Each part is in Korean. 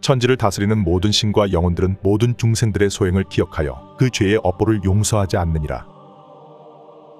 천지를 다스리는 모든 신과 영혼들은 모든 중생들의 소행을 기억하여 그 죄의 업보를 용서하지 않느니라.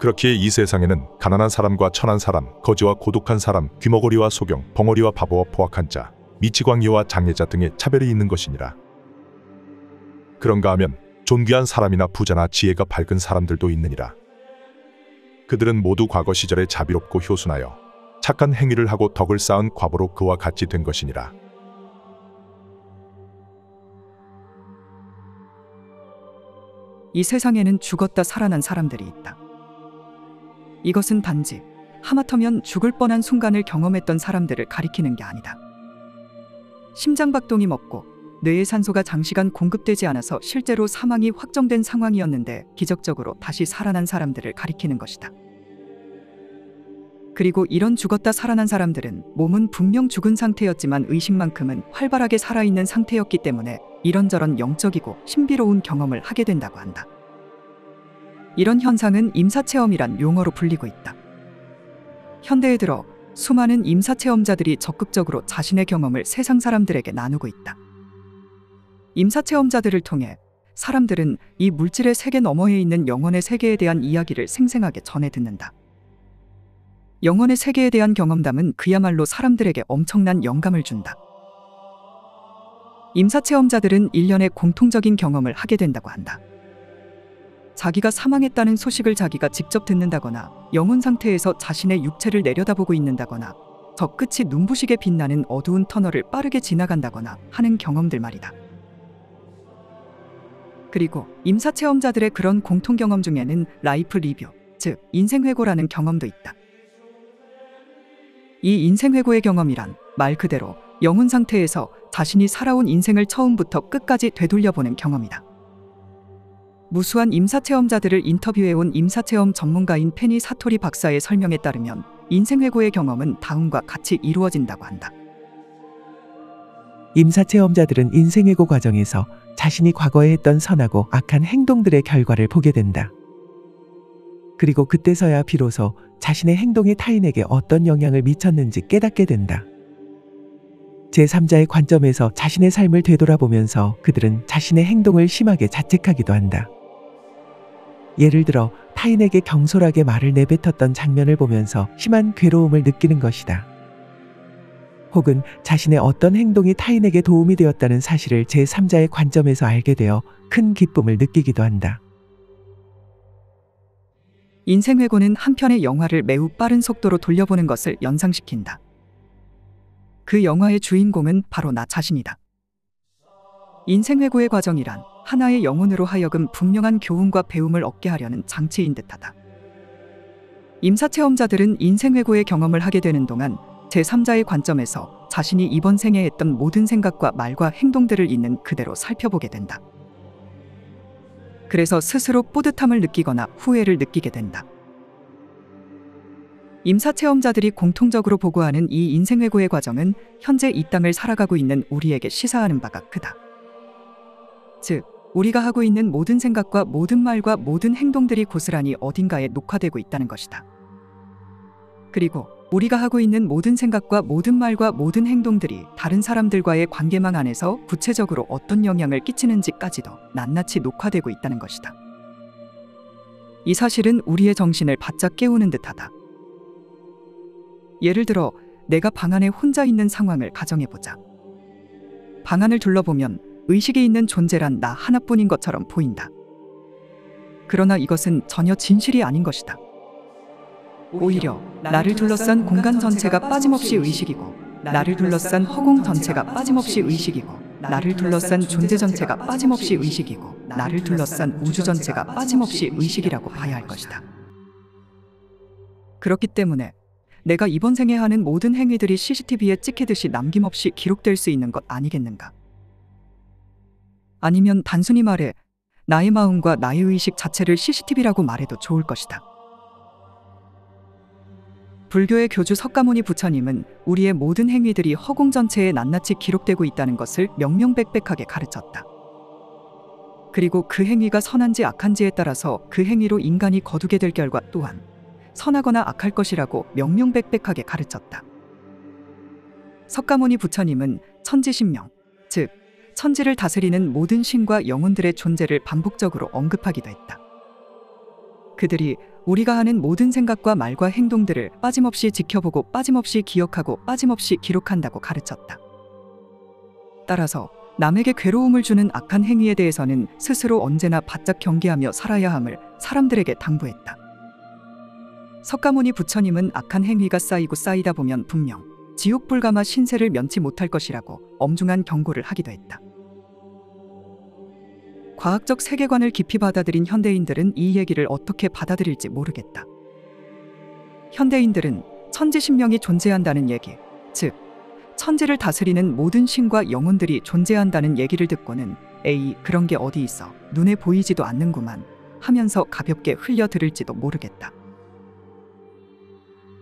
그렇기에 이 세상에는 가난한 사람과 천한 사람, 거지와 고독한 사람, 귀머거리와 소경, 벙어리와 바보와 포악한 자, 미치광이와 장애자 등의 차별이 있는 것이니라. 그런가 하면 존귀한 사람이나 부자나 지혜가 밝은 사람들도 있느니라. 그들은 모두 과거 시절에 자비롭고 효순하여 착한 행위를 하고 덕을 쌓은 과보로 그와 같이 된 것이니라. 이 세상에는 죽었다 살아난 사람들이 있다. 이것은 단지 하마터면 죽을 뻔한 순간을 경험했던 사람들을 가리키는 게 아니다. 심장박동이 멎고 뇌에 산소가 장시간 공급되지 않아서 실제로 사망이 확정된 상황이었는데 기적적으로 다시 살아난 사람들을 가리키는 것이다. 그리고 이런 죽었다 살아난 사람들은 몸은 분명 죽은 상태였지만 의식만큼은 활발하게 살아있는 상태였기 때문에 이런저런 영적이고 신비로운 경험을 하게 된다고 한다. 이런 현상은 임사체험이란 용어로 불리고 있다. 현대에 들어 수많은 임사체험자들이 적극적으로 자신의 경험을 세상 사람들에게 나누고 있다. 임사체험자들을 통해 사람들은 이 물질의 세계 너머에 있는 영혼의 세계에 대한 이야기를 생생하게 전해 듣는다. 영혼의 세계에 대한 경험담은 그야말로 사람들에게 엄청난 영감을 준다. 임사체험자들은 일련의 공통적인 경험을 하게 된다고 한다. 자기가 사망했다는 소식을 자기가 직접 듣는다거나, 영혼 상태에서 자신의 육체를 내려다보고 있는다거나, 저 끝이 눈부시게 빛나는 어두운 터널을 빠르게 지나간다거나 하는 경험들 말이다. 그리고 임사체험자들의 그런 공통 경험 중에는 라이프 리뷰, 즉 인생회고라는 경험도 있다. 이 인생회고의 경험이란 말 그대로 영혼 상태에서 자신이 살아온 인생을 처음부터 끝까지 되돌려보는 경험이다. 무수한 임사체험자들을 인터뷰해온 임사체험 전문가인 페니 사토리 박사의 설명에 따르면 인생회고의 경험은 다음과 같이 이루어진다고 한다. 임사체험자들은 인생회고 과정에서 자신이 과거에 했던 선하고 악한 행동들의 결과를 보게 된다. 그리고 그때서야 비로소 자신의 행동이 타인에게 어떤 영향을 미쳤는지 깨닫게 된다. 제3자의 관점에서 자신의 삶을 되돌아보면서 그들은 자신의 행동을 심하게 자책하기도 한다. 예를 들어 타인에게 경솔하게 말을 내뱉었던 장면을 보면서 심한 괴로움을 느끼는 것이다. 혹은 자신의 어떤 행동이 타인에게 도움이 되었다는 사실을 제3자의 관점에서 알게 되어 큰 기쁨을 느끼기도 한다. 인생회고는 한편의 영화를 매우 빠른 속도로 돌려보는 것을 연상시킨다. 그 영화의 주인공은 바로 나 자신이다. 인생회고의 과정이란 하나의 영혼으로 하여금 분명한 교훈과 배움을 얻게 하려는 장치인 듯하다. 임사체험자들은 인생회고의 경험을 하게 되는 동안 제3자의 관점에서 자신이 이번 생에 했던 모든 생각과 말과 행동들을 있는 그대로 살펴보게 된다. 그래서 스스로 뿌듯함을 느끼거나 후회를 느끼게 된다. 임사체험자들이 공통적으로 보고하는 이 인생회고의 과정은 현재 이 땅을 살아가고 있는 우리에게 시사하는 바가 크다. 즉, 우리가 하고 있는 모든 생각과 모든 말과 모든 행동들이 고스란히 어딘가에 녹화되고 있다는 것이다. 그리고 우리가 하고 있는 모든 생각과 모든 말과 모든 행동들이 다른 사람들과의 관계망 안에서 구체적으로 어떤 영향을 끼치는지까지도 낱낱이 녹화되고 있다는 것이다. 이 사실은 우리의 정신을 바짝 깨우는 듯하다. 예를 들어 내가 방 안에 혼자 있는 상황을 가정해보자. 방 안을 둘러보면 의식이 있는 존재란 나 하나뿐인 것처럼 보인다. 그러나 이것은 전혀 진실이 아닌 것이다. 오히려 나를 둘러싼 공간 전체가 빠짐없이 의식이고, 나를 둘러싼 허공 전체가 빠짐없이 의식이고, 나를 둘러싼 존재 전체가 빠짐없이 의식이고, 나를 둘러싼 우주 전체가 빠짐없이 의식이라고 봐야 할 것이다. 그렇기 때문에 내가 이번 생에 하는 모든 행위들이 CCTV에 찍히듯이 남김없이 기록될 수 있는 것 아니겠는가? 아니면 단순히 말해 나의 마음과 나의 의식 자체를 CCTV라고 말해도 좋을 것이다. 불교의 교주 석가모니 부처님은 우리의 모든 행위들이 허공 전체에 낱낱이 기록되고 있다는 것을 명명백백하게 가르쳤다. 그리고 그 행위가 선한지 악한지에 따라서 그 행위로 인간이 거두게 될 결과 또한 선하거나 악할 것이라고 명명백백하게 가르쳤다. 석가모니 부처님은 천지신명, 즉 천지를 다스리는 모든 신과 영혼들의 존재를 반복적으로 언급하기도 했다. 그들이 우리가 하는 모든 생각과 말과 행동들을 빠짐없이 지켜보고 빠짐없이 기억하고 빠짐없이 기록한다고 가르쳤다. 따라서 남에게 괴로움을 주는 악한 행위에 대해서는 스스로 언제나 바짝 경계하며 살아야 함을 사람들에게 당부했다. 석가모니 부처님은 악한 행위가 쌓이고 쌓이다 보면 분명 지옥 불가마 신세를 면치 못할 것이라고 엄중한 경고를 하기도 했다. 과학적 세계관을 깊이 받아들인 현대인들은 이 얘기를 어떻게 받아들일지 모르겠다. 현대인들은 천지신명이 존재한다는 얘기, 즉 천지를 다스리는 모든 신과 영혼들이 존재한다는 얘기를 듣고는 에이, 그런 게 어디 있어, 눈에 보이지도 않는구만 하면서 가볍게 흘려 들을지도 모르겠다.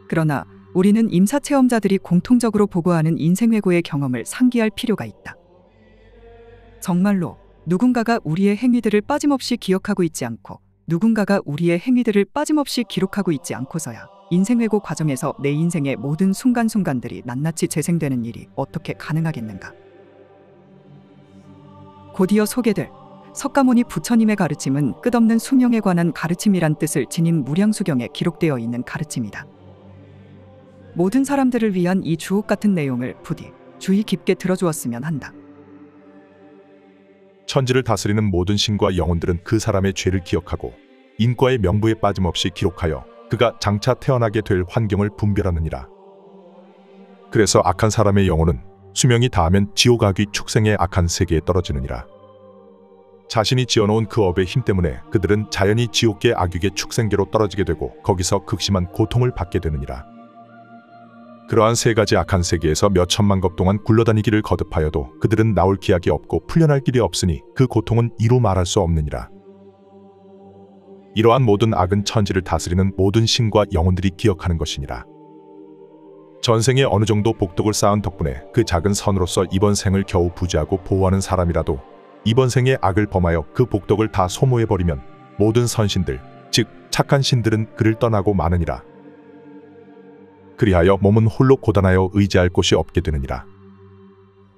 그러나 우리는 임사체험자들이 공통적으로 보고하는 인생회고의 경험을 상기할 필요가 있다. 정말로 누군가가 우리의 행위들을 빠짐없이 기억하고 있지 않고 누군가가 우리의 행위들을 빠짐없이 기록하고 있지 않고서야 인생회고 과정에서 내 인생의 모든 순간순간들이 낱낱이 재생되는 일이 어떻게 가능하겠는가. 곧이어 소개될 석가모니 부처님의 가르침은 끝없는 수명에 관한 가르침이란 뜻을 지닌 무량수경에 기록되어 있는 가르침이다. 모든 사람들을 위한 이 주옥 같은 내용을 부디 주의 깊게 들어주었으면 한다. 천지를 다스리는 모든 신과 영혼들은 그 사람의 죄를 기억하고 인과의 명부에 빠짐없이 기록하여 그가 장차 태어나게 될 환경을 분별하느니라. 그래서 악한 사람의 영혼은 수명이 다하면 지옥 악귀 축생의 악한 세계에 떨어지느니라. 자신이 지어놓은 그 업의 힘 때문에 그들은 자연히 지옥계 악귀의 축생계로 떨어지게 되고 거기서 극심한 고통을 받게 되느니라. 그러한 세 가지 악한 세계에서 몇 천만 겁 동안 굴러다니기를 거듭하여도 그들은 나올 기약이 없고 풀려날 길이 없으니 그 고통은 이루 말할 수 없느니라. 이러한 모든 악은 천지를 다스리는 모든 신과 영혼들이 기억하는 것이니라. 전생에 어느 정도 복덕을 쌓은 덕분에 그 작은 선으로서 이번 생을 겨우 부지하고 보호하는 사람이라도 이번 생에 악을 범하여 그 복덕을 다 소모해버리면 모든 선신들, 즉 착한 신들은 그를 떠나고 마느니라. 그리하여 몸은 홀로 고단하여 의지할 곳이 없게 되느니라.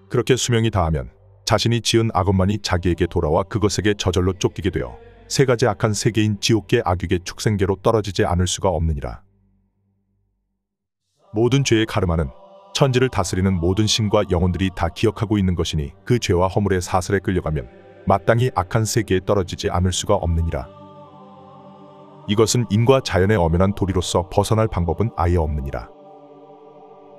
그렇게 수명이 다하면 자신이 지은 악업만이 자기에게 돌아와 그것에게 저절로 쫓기게 되어 세 가지 악한 세계인 지옥계 악육의 축생계로 떨어지지 않을 수가 없느니라. 모든 죄의 가르마는 천지를 다스리는 모든 신과 영혼들이 다 기억하고 있는 것이니 그 죄와 허물의 사슬에 끌려가면 마땅히 악한 세계에 떨어지지 않을 수가 없느니라. 이것은 인과 자연의 엄연한 도리로서 벗어날 방법은 아예 없느니라.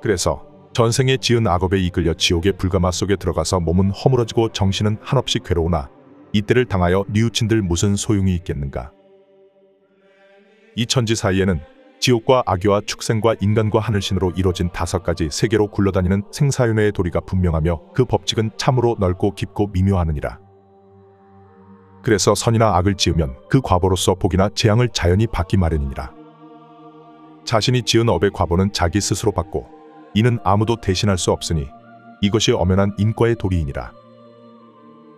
그래서 전생에 지은 악업에 이끌려 지옥의 불가마 속에 들어가서 몸은 허물어지고 정신은 한없이 괴로우나 이때를 당하여 뉘우친들 무슨 소용이 있겠는가. 이 천지 사이에는 지옥과 악귀와 축생과 인간과 하늘신으로 이루어진 5가지 세계로 굴러다니는 생사윤회의 도리가 분명하며 그 법칙은 참으로 넓고 깊고 미묘하느니라. 그래서 선이나 악을 지으면 그 과보로서 복이나 재앙을 자연히 받기 마련이니라. 자신이 지은 업의 과보는 자기 스스로 받고 이는 아무도 대신할 수 없으니 이것이 엄연한 인과의 도리이니라.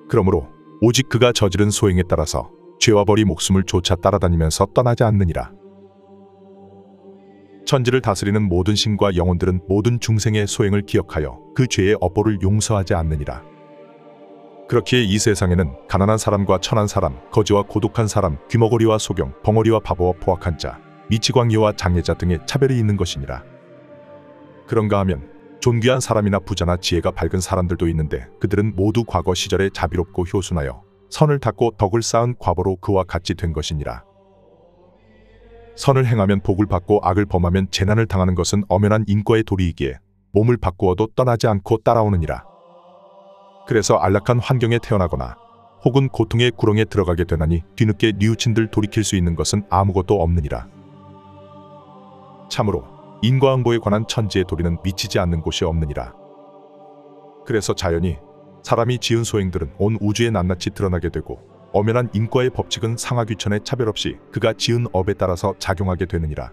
그러므로 오직 그가 저지른 소행에 따라서 죄와 벌이 목숨을 쫓아 따라다니면서 떠나지 않느니라. 천지를 다스리는 모든 신과 영혼들은 모든 중생의 소행을 기억하여 그 죄의 업보를 용서하지 않느니라. 그렇기에 이 세상에는 가난한 사람과 천한 사람, 거지와 고독한 사람, 귀머거리와 소경, 벙어리와 바보와 포악한 자, 미치광이와 장애자 등의 차별이 있는 것이니라. 그런가 하면 존귀한 사람이나 부자나 지혜가 밝은 사람들도 있는데 그들은 모두 과거 시절에 자비롭고 효순하여 선을 닦고 덕을 쌓은 과보로 그와 같이 된 것이니라. 선을 행하면 복을 받고 악을 범하면 재난을 당하는 것은 엄연한 인과의 도리이기에 몸을 바꾸어도 떠나지 않고 따라오느니라. 그래서 안락한 환경에 태어나거나 혹은 고통의 구렁에 들어가게 되나니 뒤늦게 뉘우친들 돌이킬 수 있는 것은 아무것도 없느니라. 참으로 인과응보에 관한 천지의 도리는 미치지 않는 곳이 없느니라. 그래서 자연히 사람이 지은 소행들은 온 우주에 낱낱이 드러나게 되고 엄연한 인과의 법칙은 상하귀천의 차별 없이 그가 지은 업에 따라서 작용하게 되느니라.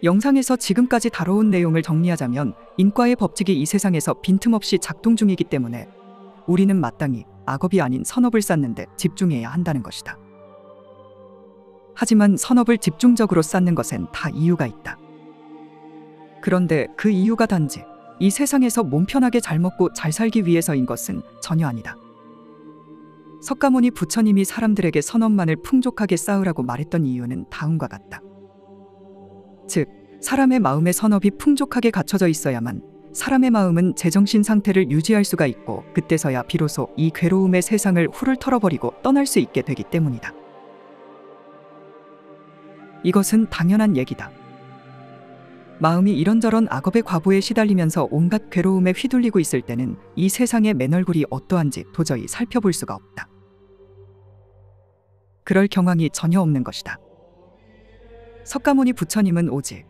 영상에서 지금까지 다뤄온 내용을 정리하자면 인과의 법칙이 이 세상에서 빈틈없이 작동 중이기 때문에 우리는 마땅히 악업이 아닌 선업을 쌓는 데 집중해야 한다는 것이다. 하지만 선업을 집중적으로 쌓는 것엔 다 이유가 있다. 그런데 그 이유가 단지 이 세상에서 몸 편하게 잘 먹고 잘 살기 위해서인 것은 전혀 아니다. 석가모니 부처님이 사람들에게 선업만을 풍족하게 쌓으라고 말했던 이유는 다음과 같다. 즉, 사람의 마음의 선업이 풍족하게 갖춰져 있어야만 사람의 마음은 제정신 상태를 유지할 수가 있고 그때서야 비로소 이 괴로움의 세상을 훌을 털어버리고 떠날 수 있게 되기 때문이다. 이것은 당연한 얘기다. 마음이 이런저런 악업의 과부에 시달리면서 온갖 괴로움에 휘둘리고 있을 때는 이 세상의 맨얼굴이 어떠한지 도저히 살펴볼 수가 없다. 그럴 경황이 전혀 없는 것이다. 석가모니 부처님은 오직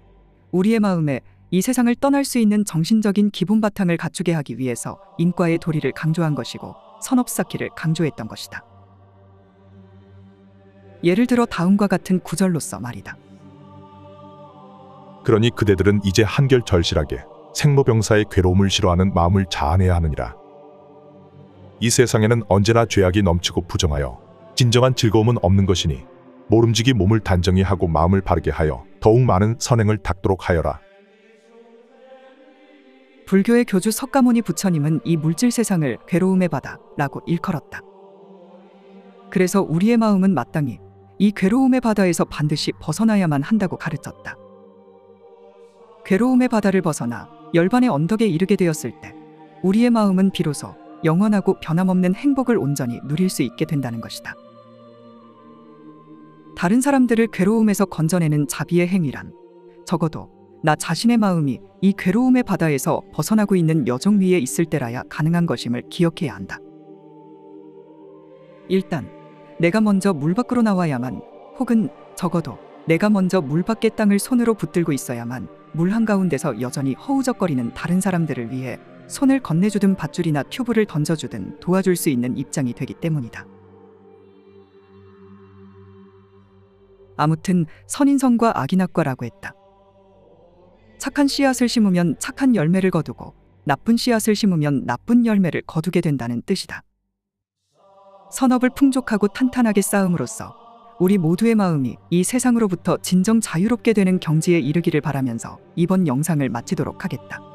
우리의 마음에 이 세상을 떠날 수 있는 정신적인 기본 바탕을 갖추게 하기 위해서 인과의 도리를 강조한 것이고 선업 쌓기를 강조했던 것이다. 예를 들어 다음과 같은 구절로서 말이다. 그러니 그대들은 이제 한결 절실하게 생로병사의 괴로움을 싫어하는 마음을 자아내야 하느니라. 이 세상에는 언제나 죄악이 넘치고 부정하여 진정한 즐거움은 없는 것이니 모름지기 몸을 단정히 하고 마음을 바르게 하여 더욱 많은 선행을 닦도록 하여라. 불교의 교주 석가모니 부처님은 이 물질 세상을 괴로움의 바다라고 일컬었다. 그래서 우리의 마음은 마땅히 이 괴로움의 바다에서 반드시 벗어나야만 한다고 가르쳤다. 괴로움의 바다를 벗어나 열반의 언덕에 이르게 되었을 때 우리의 마음은 비로소 영원하고 변함없는 행복을 온전히 누릴 수 있게 된다는 것이다. 다른 사람들을 괴로움에서 건져내는 자비의 행위란 적어도 나 자신의 마음이 이 괴로움의 바다에서 벗어나고 있는 여정 위에 있을 때라야 가능한 것임을 기억해야 한다. 일단 내가 먼저 물 밖으로 나와야만, 혹은 적어도 내가 먼저 물 밖의 땅을 손으로 붙들고 있어야만 물 한가운데서 여전히 허우적거리는 다른 사람들을 위해 손을 건네주든 밧줄이나 튜브를 던져주든 도와줄 수 있는 입장이 되기 때문이다. 아무튼 선인성과 악인학과라고 했다. 착한 씨앗을 심으면 착한 열매를 거두고 나쁜 씨앗을 심으면 나쁜 열매를 거두게 된다는 뜻이다. 선업을 풍족하고 탄탄하게 쌓음으로써 우리 모두의 마음이 이 세상으로부터 진정 자유롭게 되는 경지에 이르기를 바라면서 이번 영상을 마치도록 하겠다.